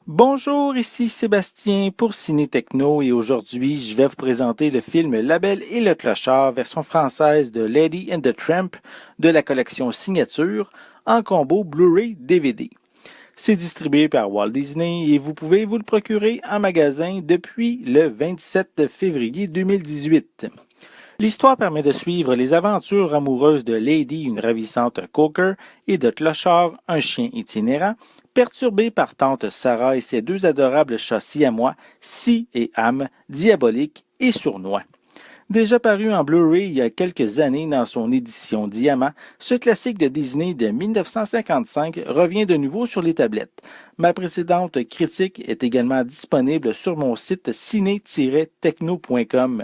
Bonjour, ici Sébastien pour Ciné Techno et aujourd'hui je vais vous présenter le film La Belle et le Clochard, version française de Lady and the Tramp de la collection Signature en combo Blu-ray DVD. C'est distribué par Walt Disney et vous pouvez vous le procurer en magasin depuis le 27 février 2018. L'histoire permet de suivre les aventures amoureuses de Lady, une ravissante cocker, et de Clochard, un chien itinérant, perturbé par tante Sarah et ses deux adorables chats siamois, Si et Am, diaboliques et sournois. Déjà paru en Blu-ray il y a quelques années dans son édition Diamant, ce classique de Disney de 1955 revient de nouveau sur les tablettes. Ma précédente critique est également disponible sur mon site ciné-techno.com.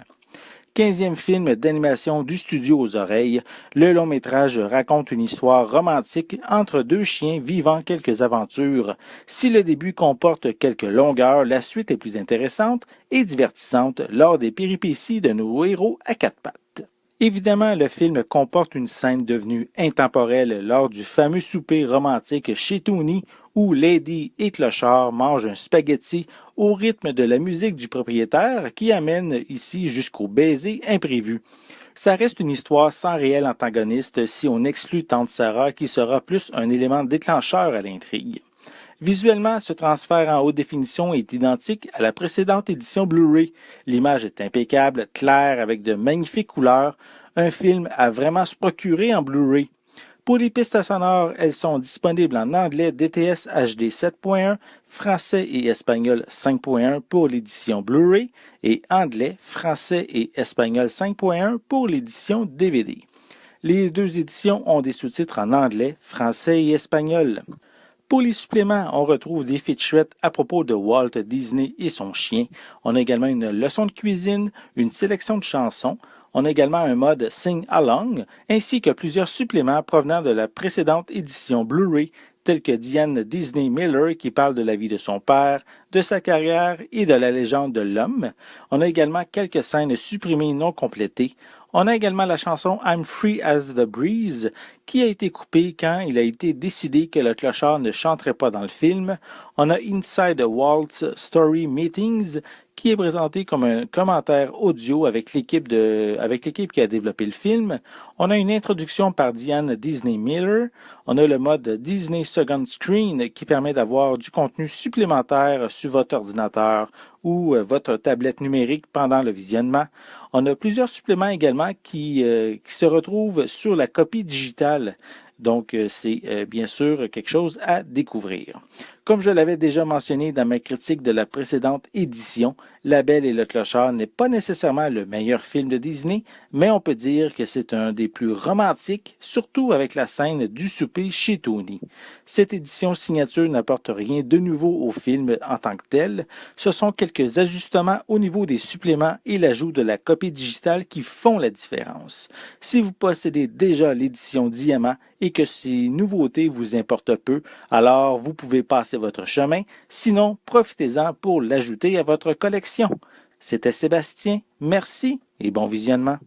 15e film d'animation du studio aux oreilles, le long-métrage raconte une histoire romantique entre deux chiens vivant quelques aventures. Si le début comporte quelques longueurs, la suite est plus intéressante et divertissante lors des péripéties de nos héros à quatre pattes. Évidemment, le film comporte une scène devenue intemporelle lors du fameux souper romantique chez Tony où Lady et Clochard mangent un spaghetti au rythme de la musique du propriétaire qui amène ici jusqu'au baiser imprévu. Ça reste une histoire sans réel antagoniste si on exclut Tante Sarah qui sera plus un élément déclencheur à l'intrigue. Visuellement, ce transfert en haute définition est identique à la précédente édition Blu-ray. L'image est impeccable, claire, avec de magnifiques couleurs. Un film à vraiment se procurer en Blu-ray. Pour les pistes sonores, elles sont disponibles en anglais DTS HD 7.1, français et espagnol 5.1 pour l'édition Blu-ray et anglais, français et espagnol 5.1 pour l'édition DVD. Les deux éditions ont des sous-titres en anglais, français et espagnol. Pour les suppléments, on retrouve des featurettes à propos de Walt Disney et son chien. On a également une leçon de cuisine, une sélection de chansons. On a également un mode Sing Along, ainsi que plusieurs suppléments provenant de la précédente édition Blu-ray, tels que Diane Disney Miller qui parle de la vie de son père, de sa carrière et de la légende de l'homme. On a également quelques scènes supprimées non complétées. On a également la chanson I'm Free as the Breeze qui a été coupée quand il a été décidé que le clochard ne chanterait pas dans le film. On a Inside Walt's Story Meetings qui est présenté comme un commentaire audio avec l'équipe qui a développé le film. On a une introduction par Diane Disney Miller. On a le mode Disney Second Screen qui permet d'avoir du contenu supplémentaire sur votre ordinateur ou votre tablette numérique pendant le visionnement. On a plusieurs suppléments également qui se retrouvent sur la copie digitale. Donc, c'est bien sûr quelque chose à découvrir. Comme je l'avais déjà mentionné dans ma critique de la précédente édition, La Belle et le Clochard n'est pas nécessairement le meilleur film de Disney, mais on peut dire que c'est un des plus romantiques, surtout avec la scène du souper chez Tony. Cette édition signature n'apporte rien de nouveau au film en tant que tel. Ce sont quelques ajustements au niveau des suppléments et l'ajout de la copie digitale qui font la différence. Si vous possédez déjà l'édition Diamant et que ces nouveautés vous importent peu, alors vous pouvez passer votre chemin, sinon profitez-en pour l'ajouter à votre collection. C'était Sébastien, merci et bon visionnement.